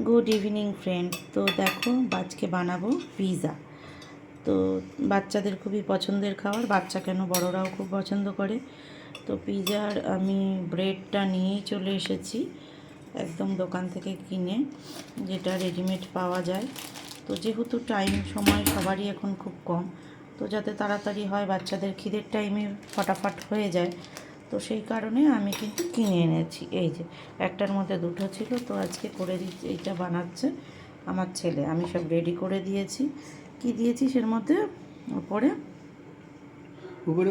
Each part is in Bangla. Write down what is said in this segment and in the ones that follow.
Good evening friend. তো দেখো আজকে বানাবো পিৎজা। তো বাচ্চাদের খুবই পছন্দের খাবার, বাচ্চা কেন বড়রাও খুব পছন্দ করে। তো পিৎজার আমি ব্রেডটা নিয়েই চলে এসেছি একদম দোকান থেকে কিনে, যেটা রেডিমেড পাওয়া যায়। তো যেহেতু সময় সবারই এখন খুব কম, তো যাতে তাড়াতাড়ি হয়, বাচ্চাদের খিদের টাইমে ফটাফট হয়ে যায়, তো সেই কারণে আমি কিন্তু কিনে এনেছি। এই যে একটার মধ্যে দুটো ছিল, তো আজকে করে দিচ্ছি। এইটা বানাচ্ছে আমার ছেলে, আমি সব রেডি করে দিয়েছি। কি দিয়েছি এর মধ্যে? উপরে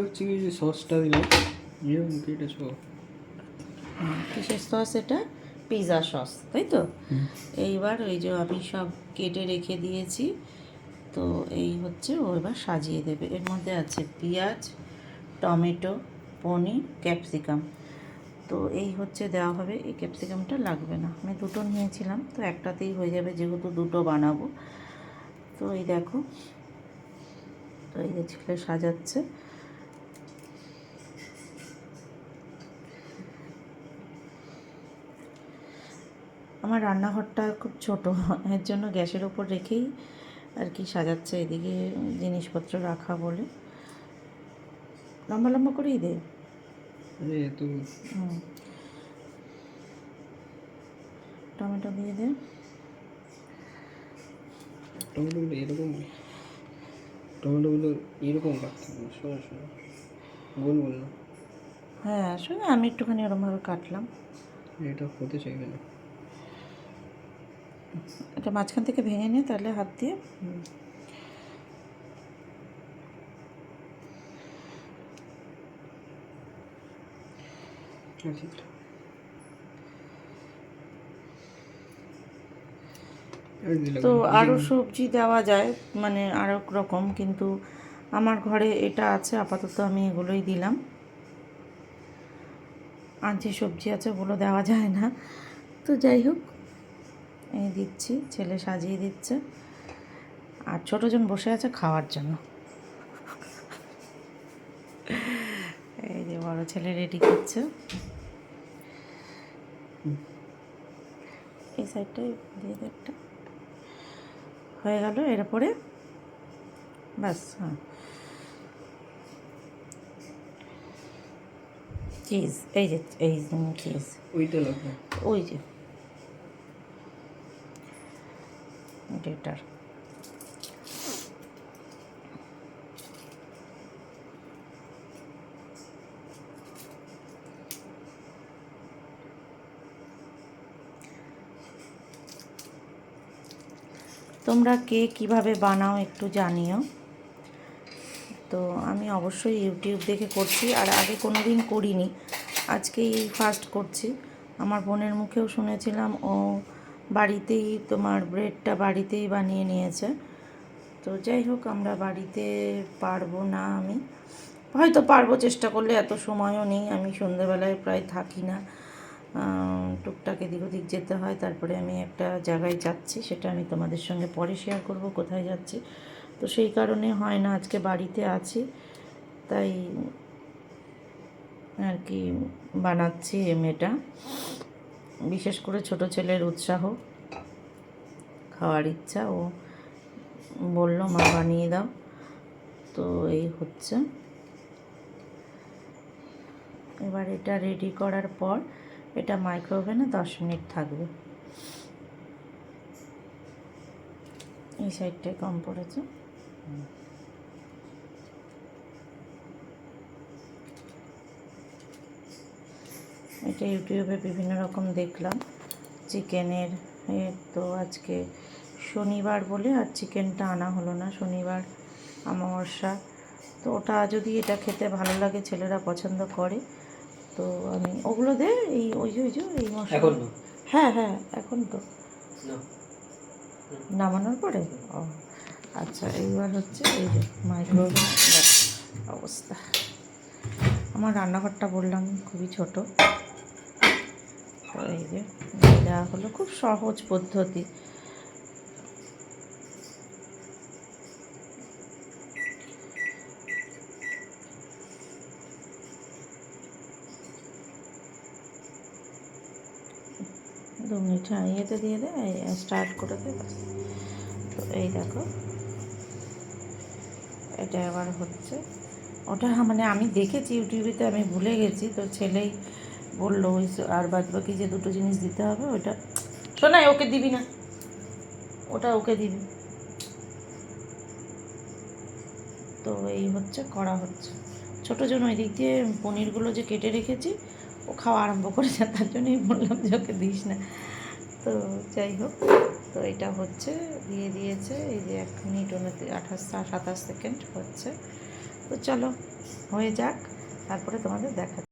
হচ্ছে কি যে সসটা দিলাম, কিসের সস এটা? পিৎজা সস, তাই তো। এইবার ওই যে আমি সব কেটে রেখে দিয়েছি, তো এই হচ্ছে ও এবার সাজিয়ে দেবে। এর মধ্যে আছে পেঁয়াজ, টমেটো, পনির, ক্যাপসিকাম। তো এই হচ্ছে দেওয়া হবে। এই ক্যাপসিকামটা লাগবে না, আমি দুটো নিয়েছিলাম, তো একটাতেই হয়ে যাবে যেহেতু দুটো বানাবো। তো এই দেখো, তো এই যে ছেলে সাজাচ্ছে। আমার রান্নাঘরটা খুব ছোট, এর জন্য গ্যাসের ওপর রেখেই আর কি সাজাচ্ছে, এদিকে জিনিসপত্র রাখা বলে। লম্বা লম্বা করেই দে। টমেটো দিয়ে দে। টমেটোগুলো এরকম কাটতে হবে, গোল গোল না। হ্যাঁ, আসলে আমি একটুখানি ওরমভাবে কাটলাম। এটা হতে চাইবে না, এটা মাঝখান থেকে ভেঙে নিয়ে তাহলে হাত দিয়ে। তো আরও সবজি দেওয়া যায়, মানে আরও রকম, কিন্তু আমার ঘরে এটা আছে আপাতত, আমি এগুলোই দিলাম। আর যে সবজি আছে ওগুলো দেওয়া যায় না, তো যাই হোক এই দিচ্ছি। ছেলে সাজিয়ে দিচ্ছে, আর ছোটোজন বসে আছে খাওয়ার জন্য। এই যে বড় ছেলে রেডি করছে। এই সাইডটাই দিয়ে দে একটা। হয়ে গেল, এরপরে ব্যাস। হ্যাঁ, চিজ, এই যে এই চিজ, ওইটা লাগবে, ওই যে ডেটার। তোমরা কে কীভাবে বানাও একটু জানিও। তো আমি অবশ্যই ইউটিউব দেখে করছি, আর আগে কোনো দিন করিনি, আজকেই ফার্স্ট করছি। আমার বোনের মুখেও শুনেছিলাম, ও বাড়িতেই তোমার ব্রেডটা বাড়িতেই বানিয়ে নিয়েছে। তো যাই হোক, আমরা বাড়িতে পারবো না, আমি হয়তো পারবো চেষ্টা করলে, এত সময়ও নেই। আমি সন্ধ্যেবেলায় প্রায় থাকি না, টুকটাক এদিক ওদিক যেতে হয়। তারপরে আমি একটা জায়গায় যাচ্ছি, সেটা আমি তোমাদের সঙ্গে পরে শেয়ার করব কোথায় যাচ্ছি। তো সেই কারণে হয় না, আজকে বাড়িতে আছি, তাই আর কি বানাচ্ছি এটা। বিশেষ করে ছোট ছেলের উৎসাহ, খাওয়ার ইচ্ছা, ও বলল মা বানিয়ে দাও। তো এই হচ্ছে, এবার এটা রেডি করার পর এটা মাইক্রোওভেনে 10 মিনিট থাকবে। এই সাইডটায় কম পড়েছে। এটা ইউটিউবে বিভিন্ন রকম দেখলাম চিকেনের। তো আজকে শনিবার বলে আর চিকেনটা আনা হলো না, শনিবার অমাবস্যা। তো ওটা যদি এটা খেতে ভালো লাগে, ছেলেরা পছন্দ করে, তো আমি ওগুলো দে। এই ওই যে এই মশলা। হ্যাঁ হ্যাঁ, এখন তো নামানোর পরে। ও আচ্ছা, এইবার হচ্ছে এই যে মাইক্রোওভেন অবস্থা। আমার রান্নাঘরটা বললাম খুবই ছোট, তো এই যে দেওয়া হলো, খুব সহজ পদ্ধতি। মিনিট, হ্যাঁ ইয়েতে দিয়ে দে, স্টার্ট করে দে ব্যাস। তো এই দেখো এটা আবার হচ্ছে। ওটা মানে আমি দেখেছি ইউটিউবেতে, আমি ভুলে গেছি, তো ছেলেই বললো ওই আর বাদ বাকি যে দুটো জিনিস দিতে হবে ওটা। শোনাই ওকে দিবি না, ওটা ওকে দিবি। তো এই হচ্ছে করা হচ্ছে। ছোটো জন্য ওই দিক দিয়ে পনিরগুলো যে কেটে রেখেছি ও খাওয়া আরম্ভ করেছে, তার জন্যই বললাম যে ওকে দিস না। তো যাই হোক, তো এটা হচ্ছে, দিয়ে দিয়েছে এই যে 1 মিনিট 27 সেকেন্ড হচ্ছে। তো চলো হয়ে যাক, তারপরে তোমাদের দেখা।